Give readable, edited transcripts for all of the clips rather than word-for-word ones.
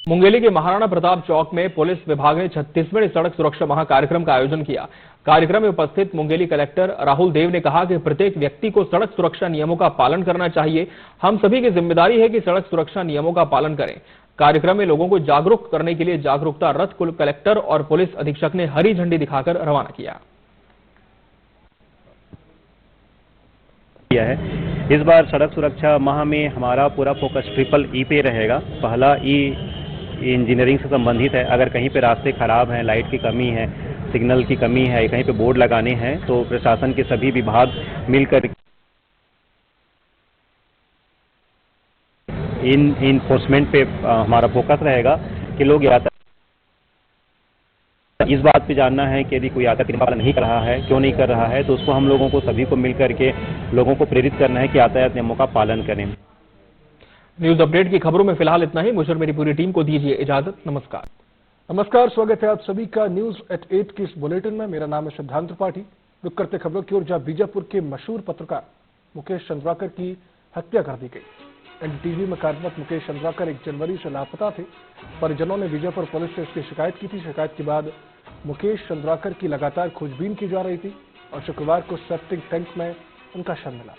मुंगेली के महाराणा प्रताप चौक में पुलिस विभाग ने 36वें सड़क सुरक्षा माह कार्यक्रम का आयोजन किया। कार्यक्रम में उपस्थित मुंगेली कलेक्टर राहुल देव ने कहा कि प्रत्येक व्यक्ति को सड़क सुरक्षा नियमों का पालन करना चाहिए। हम सभी की जिम्मेदारी है कि सड़क सुरक्षा नियमों का पालन करें। कार्यक्रम में लोगों को जागरूक करने के लिए जागरूकता रथ को कलेक्टर और पुलिस अधीक्षक ने हरी झंडी दिखाकर रवाना किया। इस बार सड़क सुरक्षा माह में हमारा पूरा फोकस ट्रिपल ई पे रहेगा। पहला ई इंजीनियरिंग से संबंधित है। अगर कहीं पे रास्ते खराब हैं, लाइट की कमी है, सिग्नल की कमी है, कहीं पे बोर्ड लगाने हैं तो प्रशासन के सभी विभाग मिलकर इन इन्फोर्समेंट पे हमारा फोकस रहेगा कि लोग यातायात इस बात पे जानना है कि यदि कोई यातायात नियम पालन नहीं कर रहा है, क्यों नहीं कर रहा है, तो उसको हम लोगों को सभी को मिलकर के लोगों को प्रेरित करना है कि यातायात नियमों का पालन करें। न्यूज अपडेट की खबरों में फिलहाल इतना ही। मुझे और मेरी पूरी टीम को दीजिए इजाजत। नमस्कार, स्वागत है आप सभी का न्यूज एट 8 की इस बुलेटिन में। मेरा नाम है सिद्धांत त्रिपाठी। रुक करते खबरों की ओर, जहां बीजापुर के मशहूर पत्रकार मुकेश चंद्राकर की हत्या कर दी गई। एनडीटीवी में कार्यरत मुकेश चंद्राकर 1 जनवरी से लापता थे। परिजनों ने बीजापुर पुलिस से इसकी शिकायत की थी। शिकायत के बाद मुकेश चंद्राकर की लगातार खोजबीन की जा रही थी और शुक्रवार को सेप्टिक टैंक में उनका शव मिला।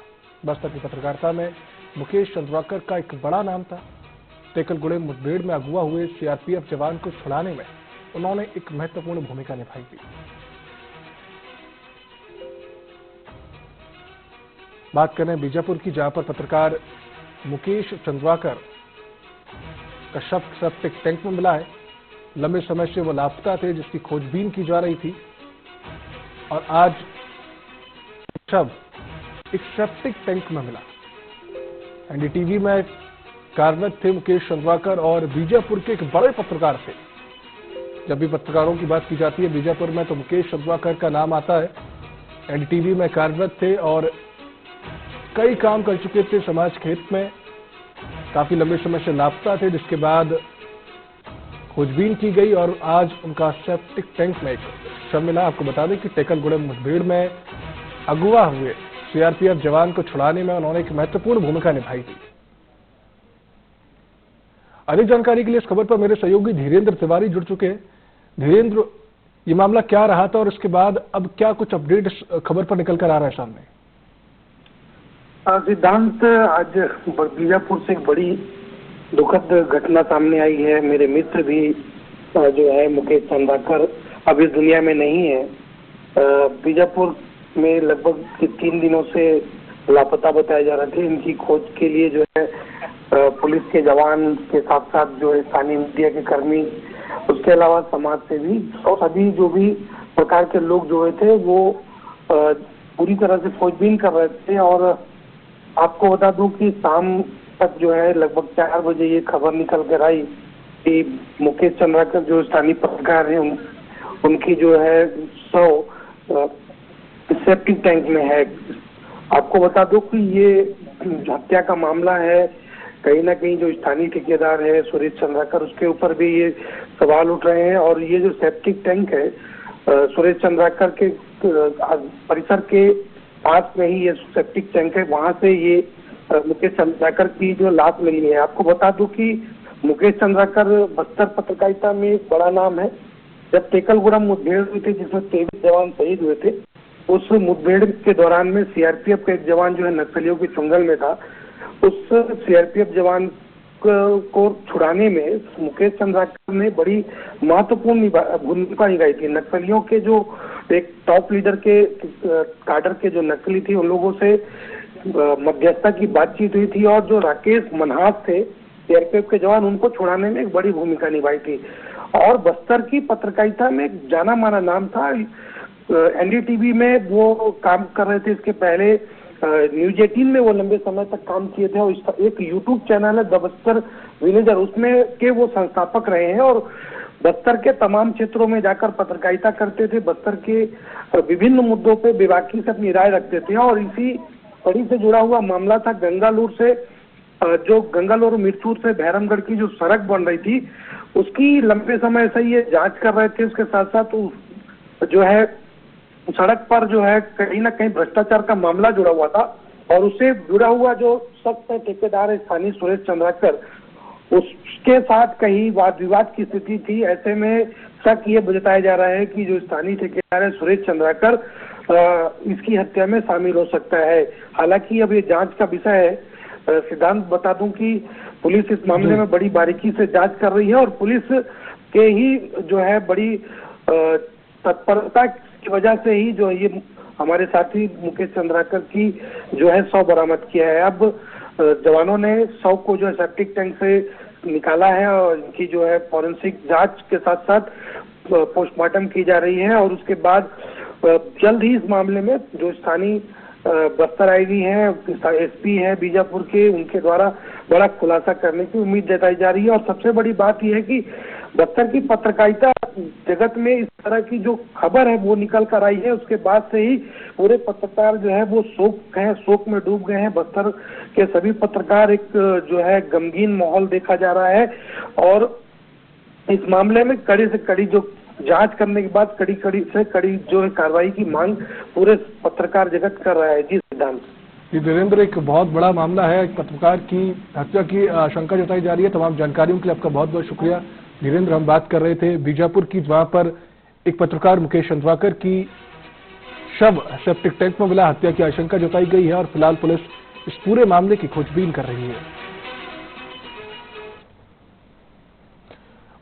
बस्तर की पत्रकारिता में मुकेश चंद्राकर का एक बड़ा नाम था। टेकलगुड़े मुठभेड़ में अगवा हुए सीआरपीएफ जवान को छुड़ाने में उन्होंने एक महत्वपूर्ण भूमिका निभाई थी। बात करें बीजापुर की, जहां पर पत्रकार मुकेश चंद्राकर का शव सेप्टिक टैंक में मिला है। लंबे समय से वो लापता थे, जिसकी खोजबीन की जा रही थी और आज शव एक सेप्टिक टैंक में मिला। एनडीटीवी में कार्यरत थे मुकेश चंद्राकर और बीजापुर के एक बड़े पत्रकार थे। जब भी पत्रकारों की बात की जाती है बीजापुर में तो मुकेश चंद्राकर का नाम आता है। एनडीटीवी में कार्यरत थे और कई काम कर चुके थे समाज क्षेत्र में। काफी लंबे समय से लापता थे, जिसके बाद खोजबीन की गई और आज उनका सेप्टिक टैंक में एक शव मिला। आपको बता दें कि टेकलगुड़े मुठभेड़ में अगवा हुए सीआरपीएफ जवान को छुड़ाने में उन्होंने एक महत्वपूर्ण भूमिका निभाई थी। अधिक जानकारी के लिए इस खबर पर मेरे सहयोगी धीरेन्द्र तिवारी जुड़ चुके हैं। धीरेन्द्र, ये मामला क्या रहा था और इसके बाद अब क्या कुछ अपडेट खबर पर निकल कर आ रहा है सामने? सिद्धांत, आज बीजापुर से एक बड़ी दुखद घटना सामने आई है। मेरे मित्र भी जो है मुकेश चंद्राकर अब इस दुनिया में नहीं है। बीजापुर में लगभग 3 दिनों से लापता बताए जा रहे थे। इनकी खोज के लिए जो है पुलिस के जवान के साथ साथ जो है स्थानीय मीडिया के कर्मी, उसके अलावा समाज सेवी और सभी जो भी प्रकार के लोग जो थे वो पूरी तरह से खोजबीन कर रहे थे। और आपको बता दूं कि शाम तक जो है लगभग 4 बजे ये खबर निकल कर आई कि मुकेश चंद्राकर जो स्थानीय पत्रकार हैं उनकी जो है सेप्टिक टैंक में है। आपको बता दो कि ये हत्या का मामला है। कहीं ना कहीं जो स्थानीय ठेकेदार है सुरेश चंद्राकर, उसके ऊपर भी ये सवाल उठ रहे हैं। और ये जो सेप्टिक टैंक है सुरेश चंद्राकर के परिसर के पास में ही ये सेप्टिक टैंक है, वहां से ये मुकेश चंद्राकर की जो लाश मिली है। आपको बता दूं कि मुकेश चंद्राकर बस्तर पत्रकारिता में एक बड़ा नाम है। जब टेकलगुड़ा मुठभेड़ हुई थी जिसमें 23 जवान शहीद हुए थे, उस मुठभेड़ के दौरान में सीआरपीएफ का एक जवान जो है नक्सलियों के चुंगल में था। उस सीआरपीएफ जवान को छुड़ाने में मुकेश चंद्राकर ने बड़ी महत्वपूर्ण भूमिका निभाई थी। नक्सलियों के जो एक टॉप लीडर के काडर के जो नक्सली थी, उन लोगों से मध्यस्थता की बातचीत हुई थी और जो राकेश मनहास थे सीआरपीएफ के जवान, उनको छुड़ाने में एक बड़ी भूमिका निभाई थी। और बस्तर की पत्रकारिता में एक जाना माना नाम था। एनडीटीवी में वो काम कर रहे थे। इसके पहले न्यूज 18 में वो लंबे समय तक काम किए थे और एक यूट्यूब चैनल है द बस्तर विलेजर, उसमें के वो संस्थापक रहे हैं और बस्तर के तमाम क्षेत्रों में जाकर पत्रकारिता करते थे। बस्तर के विभिन्न मुद्दों पे बेबाकी से अपनी राय रखते थे। और इसी कड़ी से जुड़ा हुआ मामला था गंगालूर से, जो गंगालूर मिरचूर से भैरमगढ़ की जो सड़क बन रही थी, उसकी लंबे समय से ये जांच कर रहे थे। उसके साथ साथ जो है सड़क पर जो है कहीं ना कहीं भ्रष्टाचार का मामला जुड़ा हुआ था और उससे जुड़ा हुआ जो शख्स है ठेकेदार है स्थानीय सुरेश चंद्राकर, उसके साथ कहीं वाद विवाद की स्थिति थी। ऐसे में शक ये जताया जा रहा है कि जो स्थानीय ठेकेदार है सुरेश चंद्राकर इसकी हत्या में शामिल हो सकता है। हालांकि अब ये जांच का विषय है। सिद्धांत बता दूं कि पुलिस इस मामले में बड़ी बारीकी से जांच कर रही है और पुलिस के ही जो है बड़ी तत्परता की वजह से ही जो ये हमारे साथी मुकेश चंद्राकर की जो है शव बरामद किया है। अब जवानों ने शव को जो है सेप्टिक टैंक से निकाला है और इनकी जो है फॉरेंसिक जांच के साथ साथ पोस्टमार्टम की जा रही है और उसके बाद जल्द ही इस मामले में जो स्थानीय बस्तर आईवी है, एसपी है बीजापुर के, उनके द्वारा बड़ा खुलासा करने की उम्मीद जताई जा रही है। और सबसे बड़ी बात यह है कि बस्तर की पत्रकारिता जगत में इस तरह की जो खबर है वो निकल कर आई है, उसके बाद से ही पूरे पत्रकार जो है वो शोक में डूब गए हैं। बस्तर के सभी पत्रकार एक जो है गमगीन माहौल देखा जा रहा है और इस मामले में कड़ी से कड़ी जो जांच करने के बाद कड़ी से कड़ी जो है कार्रवाई की मांग पूरे पत्रकार जगत कर रहा है। जी सिद्धांत जी वीरेंद्र, एक बहुत बड़ा मामला है, एक पत्रकार की हत्या की आशंका जताई जा रही है। तमाम जानकारियों के लिए आपका बहुत बहुत शुक्रिया वीरेंद्र। हम बात कर रहे थे बीजापुर की, जहां पर एक पत्रकार मुकेश चंद्राकर की शव सेप्टिक टैंक में मिला, हत्या की आशंका जताई गई है और फिलहाल पुलिस इस पूरे मामले की खोजबीन कर रही है।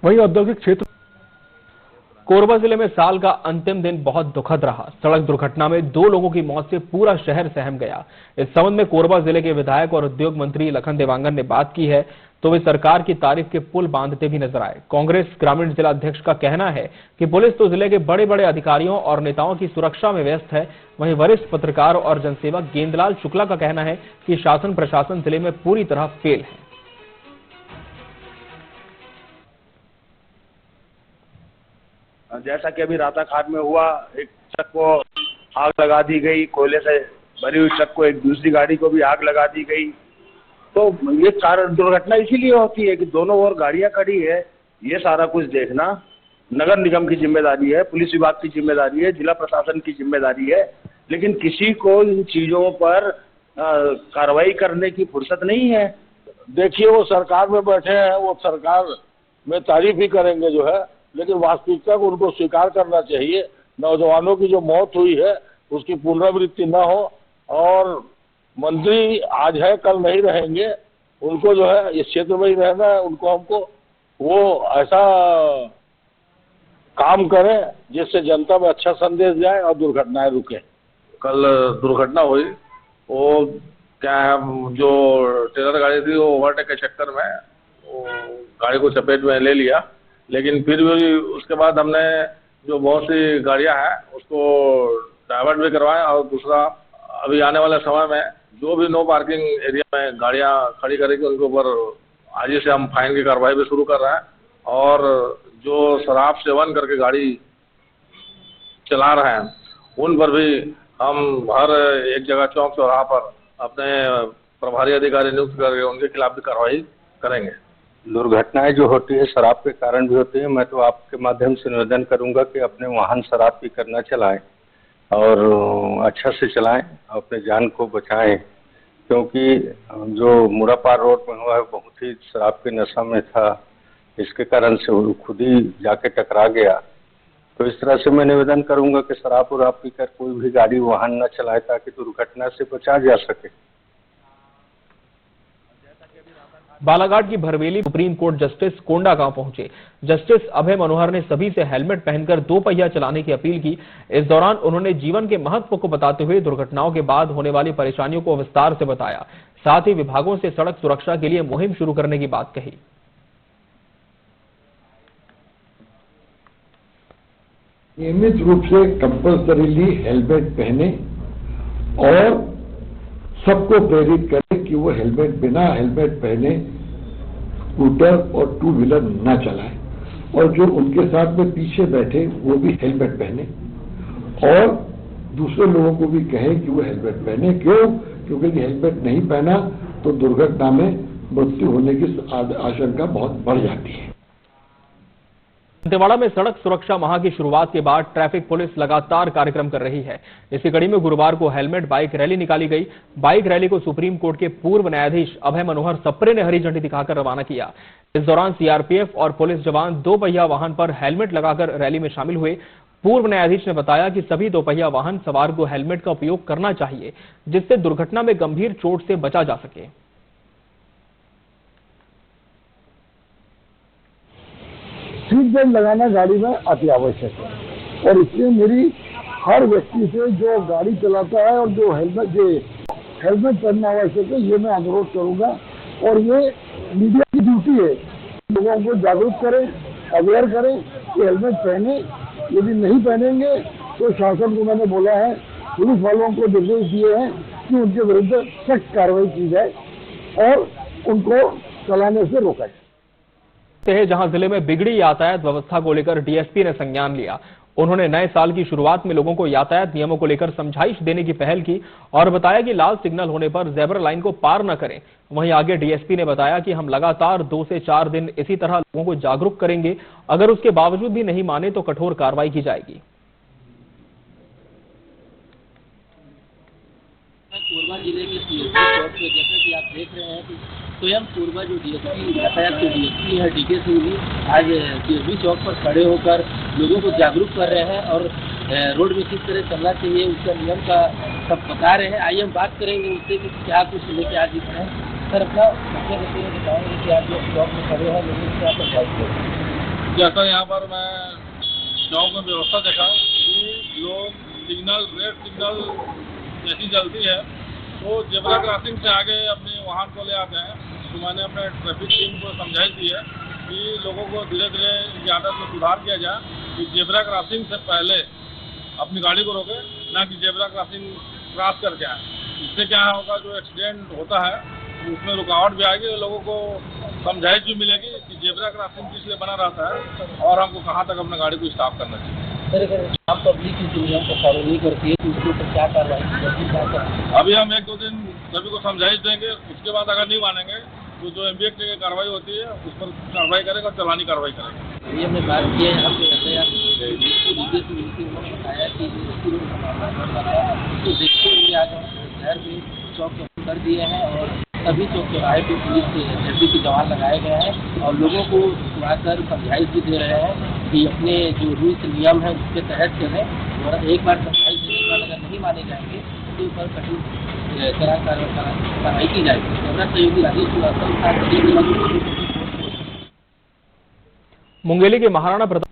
वहीं औद्योगिक क्षेत्र कोरबा जिले में साल का अंतिम दिन बहुत दुखद रहा। सड़क दुर्घटना में 2 लोगों की मौत से पूरा शहर सहम गया। इस संबंध में कोरबा जिले के विधायक और उद्योग मंत्री लखन देवांगन ने बात की है तो वे सरकार की तारीफ के पुल बांधते भी नजर आए। कांग्रेस ग्रामीण जिला अध्यक्ष का कहना है कि पुलिस तो जिले के बड़े बड़े अधिकारियों और नेताओं की सुरक्षा में व्यस्त है। वहीं वरिष्ठ पत्रकार और जनसेवक गेंदलाल शुक्ला का कहना है कि शासन प्रशासन जिले में पूरी तरह फेल है। जैसा कि अभी राताखाट में हुआ, एक ट्रक को आग लगा दी गई, कोयले से भरी हुई ट्रक को एक दूसरी गाड़ी को भी आग लगा दी गई। तो ये दुर्घटना इसीलिए होती है कि दोनों ओर गाड़ियां खड़ी है। ये सारा कुछ देखना नगर निगम की जिम्मेदारी है, पुलिस विभाग की जिम्मेदारी है, जिला प्रशासन की जिम्मेदारी है, लेकिन किसी को इन चीजों पर कार्रवाई करने की फुर्सत नहीं है। देखिए, वो सरकार में बैठे हैं, वो सरकार में तारीफ ही करेंगे जो है, लेकिन वास्तविकता को उनको स्वीकार करना चाहिए। नौजवानों की जो मौत हुई है उसकी पुनरावृत्ति न हो और मंत्री आज है कल नहीं रहेंगे, उनको जो है इस क्षेत्र में ही रहना है। उनको हमको वो ऐसा काम करें जिससे जनता में अच्छा संदेश जाए और दुर्घटनाएं रुके। कल दुर्घटना हुई, वो क्या है, जो ट्रेलर गाड़ी थी वो ओवरटेक के चक्कर में वो गाड़ी को चपेट में ले लिया, लेकिन फिर भी उसके बाद हमने जो बहुत सी गाड़ियां हैं उसको डाइवर्ट भी करवाएं और दूसरा अभी आने वाले समय में जो भी नो पार्किंग एरिया में गाड़ियां खड़ी करेंगे उनके ऊपर आज ही से हम फाइन की कार्रवाई भी शुरू कर रहे हैं। और जो शराब सेवन करके गाड़ी चला रहे हैं उन पर भी हम हर एक जगह चौक चौराहा पर अपने प्रभारी अधिकारी नियुक्त करके उनके खिलाफ भी कार्रवाई करेंगे। दुर्घटनाएं जो होती है शराब के कारण भी होती है। मैं तो आपके माध्यम से निवेदन करूंगा कि अपने वाहन शराब पी कर न चलाएं और अच्छा से चलाएं, अपने जान को बचाएं, क्योंकि जो मुरापार रोड में हुआ है बहुत ही शराब के नशा में था, इसके कारण से वो खुद ही जाके टकरा गया। तो इस तरह से मैं निवेदन करूंगा कि शराब उराब पीकर कोई भी गाड़ी वाहन न चलाए ताकि दुर्घटना से बचा जा सके। बालाघाट की Bharveli supreme court justice Kondagaon पहुंचे। जस्टिस अभय मनोहर ने सभी से हेलमेट पहनकर 2 पहिया चलाने की अपील की। इस दौरान उन्होंने जीवन के महत्व को बताते हुए दुर्घटनाओं के बाद होने वाली परेशानियों को विस्तार से बताया। साथ ही विभागों से सड़क सुरक्षा के लिए मुहिम शुरू करने की बात कही। नियमित रूप से कंपल्सरीली हेलमेट पहने और सबको प्रेरित करें कि वो हेलमेट बिना हेलमेट पहने स्कूटर और 2 व्हीलर न चलाएं और जो उनके साथ में पीछे बैठे वो भी हेलमेट पहने और दूसरे लोगों को भी कहें कि वो हेलमेट पहने। क्यों? क्योंकि हेलमेट नहीं पहना तो दुर्घटना में मृत्यु होने की आशंका बहुत बढ़ जाती है। दंतेवाड़ा में सड़क सुरक्षा माह की शुरुआत के बाद ट्रैफिक पुलिस लगातार कार्यक्रम कर रही है। इसी कड़ी में गुरुवार को हेलमेट बाइक रैली निकाली गई। बाइक रैली को सुप्रीम कोर्ट के पूर्व न्यायाधीश अभय मनोहर सप्रे ने हरी झंडी दिखाकर रवाना किया। इस दौरान सीआरपीएफ और पुलिस जवान दो पहिया वाहन पर हेलमेट लगाकर रैली में शामिल हुए। पूर्व न्यायाधीश ने बताया कि सभी दो पहिया वाहन सवार को हेलमेट का उपयोग करना चाहिए, जिससे दुर्घटना में गंभीर चोट से बचा जा सके। सीट बेल्ट लगाना गाड़ी में अति आवश्यक है और इसलिए मेरी हर व्यक्ति से जो गाड़ी चलाता है और जो हेलमेट पहनना आवश्यक है, ये मैं अनुरोध करूंगा। और ये मीडिया की ड्यूटी है, लोगों को जागरूक करें, अवेयर करें कि हेलमेट पहने। यदि नहीं पहनेंगे तो शासन को मैंने बोला है, पुलिस वालों को निर्देश दिए हैं कि उनके विरुद्ध सख्त कार्रवाई की जाए और उनको चलाने से रोका जाए। जहां जिले में बिगड़ी यातायात व्यवस्था को लेकर डीएसपी ने संज्ञान लिया। उन्होंने नए साल की शुरुआत में लोगों को यातायात नियमों को लेकर समझाइश देने की पहल की और बताया कि लाल सिग्नल होने पर ज़ेब्रा लाइन को पार न करें। वहीं आगे डीएसपी ने बताया कि हम लगातार 2 से 4 दिन इसी तरह लोगों को जागरूक करेंगे। अगर उसके बावजूद भी नहीं माने तो कठोर कार्रवाई की जाएगी। कोरबा जिले के सीएसपी चौक पे जैसा कि आप देख रहे हैं कि स्वयं कोरबा जो डीएसपी यातायात के डीएसपी है डीके सिंह जी आज सीएसपी चौक पर खड़े होकर लोगों को जागरूक कर रहे हैं और रोड में किस तरह चलना चाहिए उसका नियम का सब बता रहे हैं। आइए हम बात करेंगे उससे कि क्या कुछ लेके आज दिख रहे हैं। सर अपना बताएंगे कि आप जो चौक में खड़े हैं लोगों से आप समझाइए। जैसा यहाँ पर मैं चौक में व्यवस्था देखा कि लोग सिग्नल रेड सिग्नल जैसी चलती है तो जेब्रा क्रॉसिंग से आगे अपने वाहन को ले आते हैं। तो मैंने अपने ट्रैफिक टीम को समझाइश दी है कि लोगों को धीरे धीरे इनकी आदत में सुधार किया जाए कि जेब्रा क्रॉसिंग से पहले अपनी गाड़ी को रोके, ना कि जेब्रा क्रॉसिंग क्रॉस करके आए। इससे क्या होगा, जो एक्सीडेंट होता है उसमें रुकावट भी आएगी, लोगों को समझाइश भी मिलेगी कि जेब्रा क्रॉसिंग किस लिए बना रहता है और हमको कहाँ तक अपने गाड़ी को स्टॉप करना चाहिए। सर अगर आम पब्लिक इस नियम को फॉलो नहीं करती है तो उसके ऊपर क्या कार्रवाई की? अभी हम 1-2 दिन सभी को समझाइश देंगे, उसके बाद अगर नहीं मानेंगे तो जो एमबीएक्ट की कार्रवाई होती है उस पर कार्रवाई करेगा और चालानी कार्रवाई करेगा। ये हमने बात की है यहाँ पे उन्होंने बताया कि तो देखते हुए आज हम शहर में चौक कर दिए हैं और सभी चौक चौराहे पे पुलिस एसपी के जवान लगाए गए हैं और लोगों को सुनाकर समझाइश भी दे रहे हैं कि अपने जो रूल्स नियम है उसके तहत चलें और एक बार समझाइश देने के बाद अगर नहीं माने जाएंगे तो ऊपर कठिन कार्रवाई की जाएगी। कैमरा सहयोगी राजेश श्रीवास्तव। मुंगेली के महाराणा प्रताप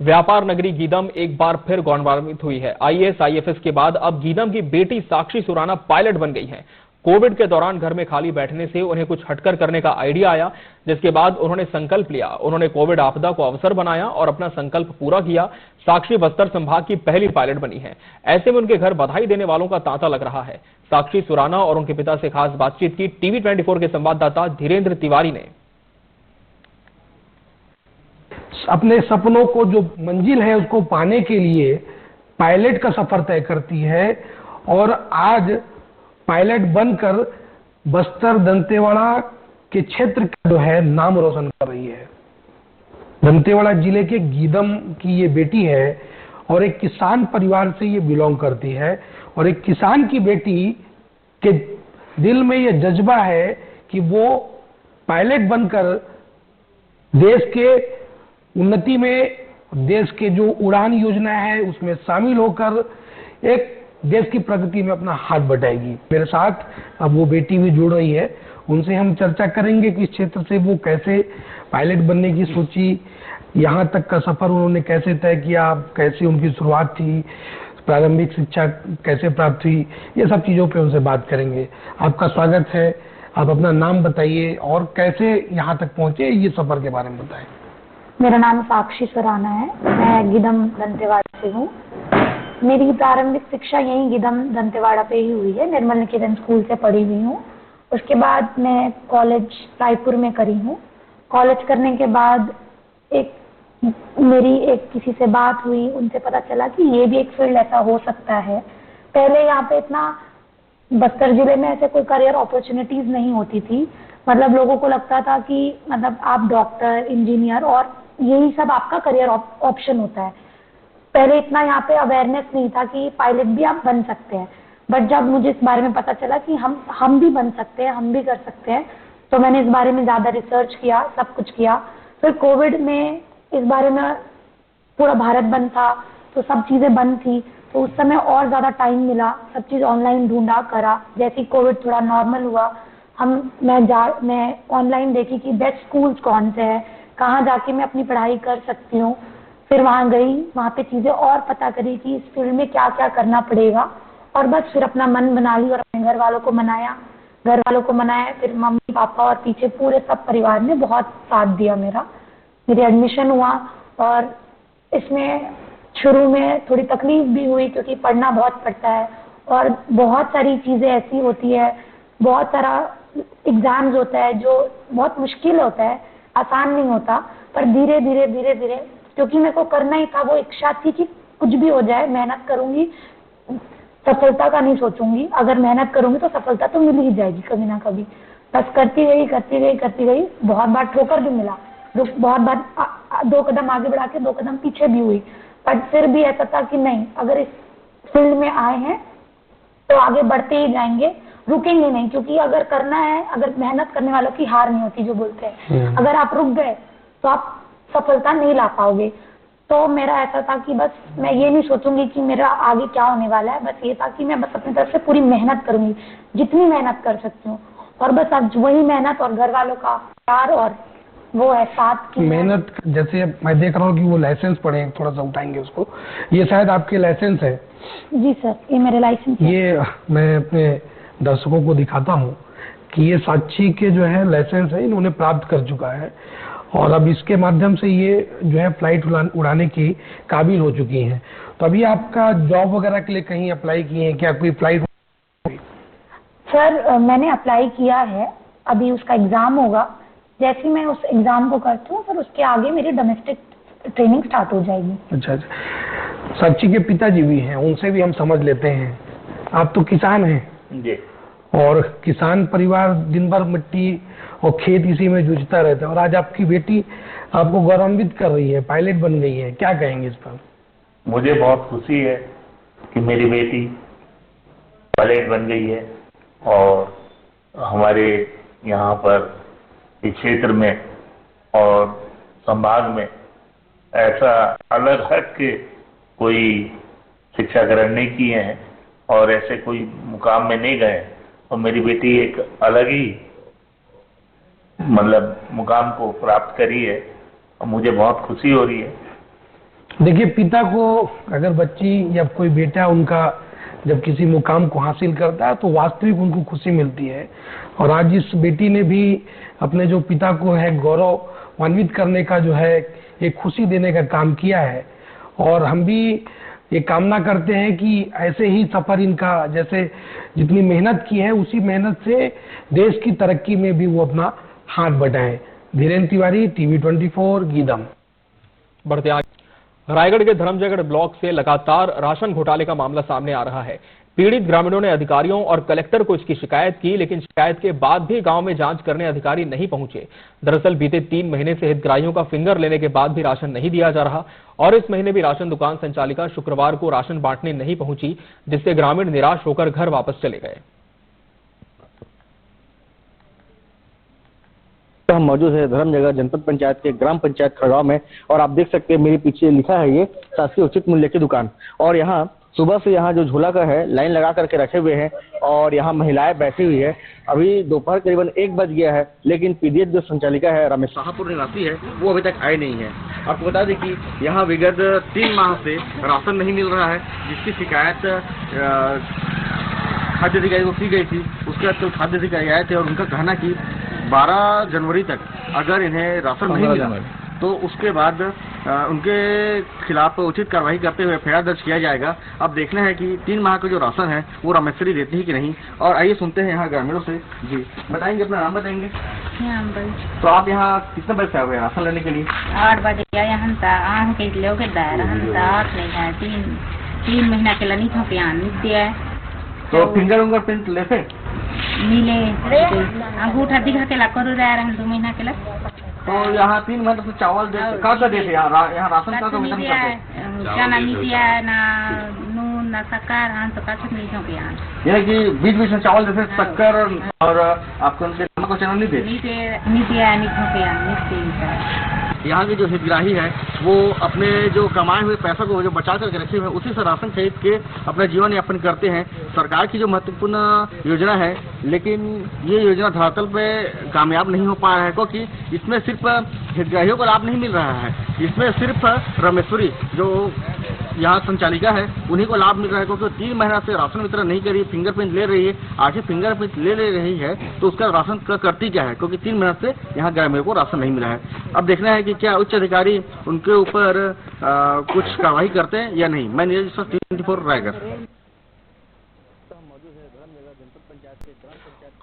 व्यापार नगरी गीदम एक बार फिर गौरवान्वित हुई है। आईएएस आईएफएस के बाद अब गीदम की बेटी साक्षी सुराना पायलट बन गई है। कोविड के दौरान घर में खाली बैठने से उन्हें कुछ हटकर करने का आइडिया आया, जिसके बाद उन्होंने संकल्प लिया। उन्होंने कोविड आपदा को अवसर बनाया और अपना संकल्प पूरा किया। साक्षी बस्तर संभाग की पहली पायलट बनी है। ऐसे में उनके घर बधाई देने वालों का तांता लग रहा है। साक्षी सुराना और उनके पिता से खास बातचीत की टीवी 24 के संवाददाता धीरेन्द्र तिवारी ने। अपने सपनों को जो मंजिल है उसको पाने के लिए पायलट का सफर तय करती है और आज पायलट बनकर बस्तर दंतेवाड़ा के क्षेत्र का जो है नाम रोशन कर रही है। दंतेवाड़ा जिले के गीदम की ये बेटी है और एक किसान परिवार से ये बिलोंग करती है और एक किसान की बेटी के दिल में ये जज्बा है कि वो पायलट बनकर देश के उन्नति में, देश के जो उड़ान योजना है उसमें शामिल होकर एक देश की प्रगति में अपना हाथ बटाएगी। मेरे साथ अब वो बेटी भी जुड़ रही है, उनसे हम चर्चा करेंगे कि इस क्षेत्र से वो कैसे पायलट बनने की सोची, यहाँ तक का सफर उन्होंने कैसे तय किया, कैसे उनकी शुरुआत थी, प्रारंभिक शिक्षा कैसे प्राप्त हुई, ये सब चीज़ों पे उनसे बात करेंगे। आपका स्वागत है। आप अपना नाम बताइए और कैसे यहाँ तक पहुँचे, ये सफर के बारे में बताएं। मेरा नाम साक्षी सुराना है। मैं गीदम दंतेवाड़ा से हूँ। मेरी प्रारंभिक शिक्षा यहीं गीदम दंतेवाड़ा पे ही हुई है। निर्मल निकेतन स्कूल से पढ़ी हुई हूँ। उसके बाद मैं कॉलेज रायपुर में करी हूँ। कॉलेज करने के बाद मेरी किसी से बात हुई, उनसे पता चला कि ये भी एक फील्ड ऐसा हो सकता है। पहले यहाँ पे इतना बस्तर जिले में ऐसे कोई करियर अपॉर्चुनिटीज नहीं होती थी। मतलब लोगों को लगता था कि मतलब आप डॉक्टर, इंजीनियर और यही सब आपका करियर ऑप्शन होता है। पहले इतना यहाँ पे अवेयरनेस नहीं था कि पायलट भी आप बन सकते हैं, बट जब मुझे इस बारे में पता चला कि हम भी बन सकते हैं, हम भी कर सकते हैं, तो मैंने इस बारे में ज़्यादा रिसर्च किया, सब कुछ किया। फिर कोविड में इस बारे में पूरा भारत बंद था, तो सब चीज़ें बंद थी, तो उस समय और ज़्यादा टाइम मिला, सब चीज़ ऑनलाइन ढूंढा करा। जैसे ही कोविड थोड़ा नॉर्मल हुआ, मैं ऑनलाइन देखी कि बेस्ट स्कूल्स कौन से हैं, कहाँ जाके मैं अपनी पढ़ाई कर सकती हूँ। फिर वहाँ गई, वहाँ पे चीज़ें और पता करी कि इस फील्ड में क्या क्या करना पड़ेगा, और बस फिर अपना मन बना ली और अपने घर वालों को मनाया। फिर मम्मी पापा और पीछे पूरे सब परिवार ने बहुत साथ दिया मेरी एडमिशन हुआ। और इसमें शुरू में थोड़ी तकलीफ भी हुई क्योंकि पढ़ना बहुत पड़ता है और बहुत सारी चीज़ें ऐसी होती है, बहुत सारा एग्जाम्स होता है जो बहुत मुश्किल होता है, आसान नहीं होता। पर धीरे धीरे क्योंकि मेरे को करना ही था, वो इच्छा थी कि कुछ भी हो जाए मेहनत करूंगी, सफलता का नहीं सोचूंगी, अगर मेहनत करूंगी तो सफलता तो मिल ही जाएगी कभी ना कभी। बस करती गई। बहुत बार ठोकर भी मिला, बहुत बार 2 कदम आगे बढ़ा के 2 कदम पीछे भी हुई, पर फिर भी ऐसा था कि नहीं, अगर इस फील्ड में आए हैं तो आगे बढ़ते ही जाएंगे, रुकेंगे नहीं। क्योंकि अगर करना है, अगर मेहनत करने वालों की हार नहीं होती जो बोलते हैं, अगर आप रुक गए तो आप सफलता नहीं ला पाओगे। तो मेरा ऐसा था कि बस मैं ये नहीं सोचूंगी कि मेरा आगे क्या होने वाला है, बस ये था कि मैं बस अपनी तरफ से पूरी मेहनत करूंगी, जितनी मेहनत कर सकती हूँ। और बस आज वही मेहनत और घर वालों का प्यार और वो है साथ की मेहनत। जैसे मैं देख रहा हूँ कि वो लाइसेंस पड़े हैं, थोड़ा सा उठाएंगे उसको। ये शायद आपके लाइसेंस है? जी सर, ये मेरे लाइसेंस है। ये मैं अपने दर्शकों को दिखाता हूँ कि ये साक्षी के जो है लाइसेंस है, इन्होंने प्राप्त कर चुका है और अब इसके माध्यम से ये जो है फ्लाइट उड़ाने की काबिल हो चुकी हैं। तो अभी आपका जॉब वगैरह के लिए कहीं अप्लाई किए हैं क्या? कोई फ्लाइट? सर मैंने अप्लाई किया है, अभी उसका एग्जाम होगा। जैसे ही मैं उस एग्जाम को करती हूँ फिर उसके आगे मेरी डोमेस्टिक ट्रेनिंग स्टार्ट हो जाएगी। अच्छा। साक्षी के पिताजी भी हैं, उनसे भी हम समझ लेते हैं। आप तो किसान हैं जी, और किसान परिवार दिन भर मिट्टी और खेत इसी में जूझता रहता है, और आज आपकी बेटी आपको गौरवान्वित कर रही है, पायलट बन गई है, क्या कहेंगे इस पर? मुझे बहुत खुशी है कि मेरी बेटी पायलट बन गई है और हमारे यहाँ पर इस क्षेत्र में और संभाग में ऐसा अलग हट के कोई शिक्षा ग्रहण नहीं किए हैं और ऐसे कोई मुकाम में नहीं गए, और मेरी बेटी एक अलग ही मतलब मुकाम को प्राप्त करी है और मुझे बहुत खुशी हो रही है। देखिए, पिता को अगर बच्ची या कोई बेटा उनका जब किसी मुकाम को हासिल करता है तो वास्तविक उनको खुशी मिलती है, और आज इस बेटी ने भी अपने जो पिता को है गौरवान्वित करने का जो है एक खुशी देने का काम किया है। और हम भी ये कामना करते हैं कि ऐसे ही सफर इनका, जैसे जितनी मेहनत की है उसी मेहनत से देश की तरक्की में भी वो अपना हाथ बटाएं। धीरेन्द्र तिवारी, टीवी 24, गीदम। बढ़ते आगे, रायगढ़ के धर्मजयगढ़ ब्लॉक से लगातार राशन घोटाले का मामला सामने आ रहा है। पीड़ित ग्रामीणों ने अधिकारियों और कलेक्टर को इसकी शिकायत की, लेकिन शिकायत के बाद भी गांव में जांच करने अधिकारी नहीं पहुंचे। दरअसल बीते 3 महीने से हितग्राहियों का फिंगर लेने के बाद भी राशन नहीं दिया जा रहा, और इस महीने भी राशन दुकान संचालिका शुक्रवार को राशन बांटने नहीं पहुंची, जिससे ग्रामीण निराश होकर घर वापस चले गए। हम मौजूद है धर्मजयगढ़ जनपद पंचायत के ग्राम पंचायत खड़गांव में, और आप देख सकते हैं मेरे पीछे लिखा है ये शासकीय उचित मूल्य की दुकान। और यहाँ सुबह से यहाँ जो झूला का है लाइन लगा करके रखे हुए हैं और यहाँ महिलाएं बैठी हुई है। अभी दोपहर करीबन 1 बज गया है, लेकिन पीडीएस जो संचालिका है रमेश शाहपुर निवासी है वो अभी तक आए नहीं है। आपको बता दें कि यहाँ विगत 3 माह से राशन नहीं मिल रहा है, जिसकी शिकायत खाद्य अधिकारी को की गई थी। उसके बाद तो खाद्य अधिकारी आए थे और उनका कहना कि 12 जनवरी तक अगर इन्हें राशन नहीं मिला तो उसके बाद उनके खिलाफ उचित कार्रवाई करते हुए एफआईआर दर्ज किया जाएगा। अब देखना है कि 3 माह का जो राशन है वो रामेश्वरी देती है कि नहीं। और आइए सुनते हैं यहाँ ग्रामीणों से। जी बताएंगे, अपना नाम बताएंगे। तो आप यहाँ कितने बजे से आए हुए राशन लेने के लिए? 8 बजे आया हम के लोगे तीन महीना के लनी था दिया। तो फिंगर उंगर प्रिंट लेते मिले अंगूठा दिखा के ला करो 2 महीना के है। तो यहाँ 3 महीने से चावल कहाँ से देते यहाँ राशन का वितरण करते हैं? क्या ना मीडिया ना नून ना शक्कर हाँ तो कुछ नहीं हो गया। यानी कि बीच बीच में चावल जैसे शक्कर और आपको नमक और चना नहीं दे? मीडिया नहीं हो गया। यहाँ की जो हितग्राही है वो अपने जो कमाए हुए पैसा को जो बचा करके रखे हुए हैं उसी से राशन खरीद के अपना जीवन यापन करते हैं। सरकार की जो महत्वपूर्ण योजना है लेकिन ये योजना धरातल पे कामयाब नहीं हो पा रहा है क्योंकि इसमें सिर्फ हितग्राहियों को लाभ नहीं मिल रहा है, इसमें सिर्फ रमेश्वरी जो यहाँ संचालिका है उन्हीं को लाभ मिल रहा है क्योंकि 3 महीना से राशन वितरण नहीं करी, फिंगरप्रिंट ले रही है। आखिर फिंगरप्रिंट ले रही है तो उसका राशन का करती क्या है क्योंकि 3 महीना से यहाँ ग्रामीणों को राशन नहीं मिला है। अब देखना है कि क्या उच्च अधिकारी उनके ऊपर कुछ कार्रवाई करते हैं या नहीं। मैं न्यूज़ 24 रायगढ़।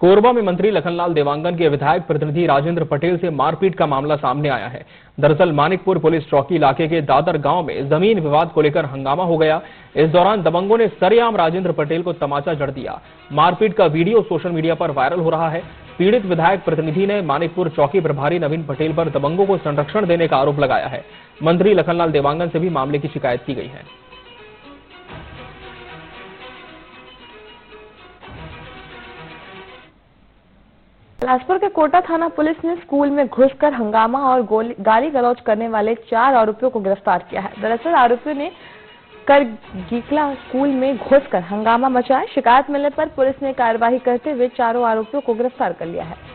कोरबा में मंत्री लखनलाल देवांगन के विधायक प्रतिनिधि राजेंद्र पटेल से मारपीट का मामला सामने आया है। दरअसल मानिकपुर पुलिस चौकी इलाके के दादर गांव में जमीन विवाद को लेकर हंगामा हो गया। इस दौरान दबंगों ने सरेआम राजेंद्र पटेल को तमाचा जड़ दिया। मारपीट का वीडियो सोशल मीडिया पर वायरल हो रहा है। पीड़ित विधायक प्रतिनिधि ने मानिकपुर चौकी प्रभारी नवीन पटेल पर दबंगों को संरक्षण देने का आरोप लगाया है। मंत्री लखनलाल देवांगन से भी मामले की शिकायत की गई है। बिलासपुर के कोटा थाना पुलिस ने स्कूल में घुसकर हंगामा और गाली गलौज करने वाले 4 आरोपियों को गिरफ्तार किया है। दरअसल आरोपियों ने गीकला स्कूल में घुसकर हंगामा मचाया। शिकायत मिलने पर पुलिस ने कार्रवाई करते हुए चारों आरोपियों को गिरफ्तार कर लिया है।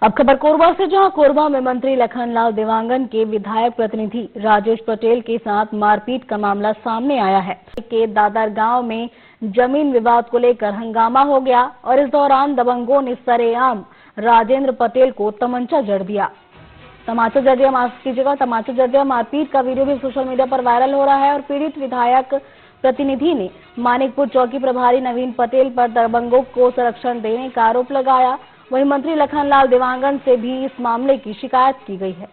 अब खबर कोरबा से, जहां कोरबा में मंत्री लखनलाल देवांगन के विधायक प्रतिनिधि राजेश पटेल के साथ मारपीट का मामला सामने आया है। के दादर गांव में जमीन विवाद को लेकर हंगामा हो गया और इस दौरान दबंगों ने सरेआम राजेंद्र पटेल को तमंचा जड़ दिया। तमाचा जड़ दिया। मारपीट का वीडियो भी सोशल मीडिया पर वायरल हो रहा है और पीड़ित विधायक प्रतिनिधि ने मानिकपुर चौकी प्रभारी नवीन पटेल पर दबंगों को संरक्षण देने का आरोप लगाया। वहीं मंत्री लखनलाल देवांगन से भी इस मामले की शिकायत की गई है।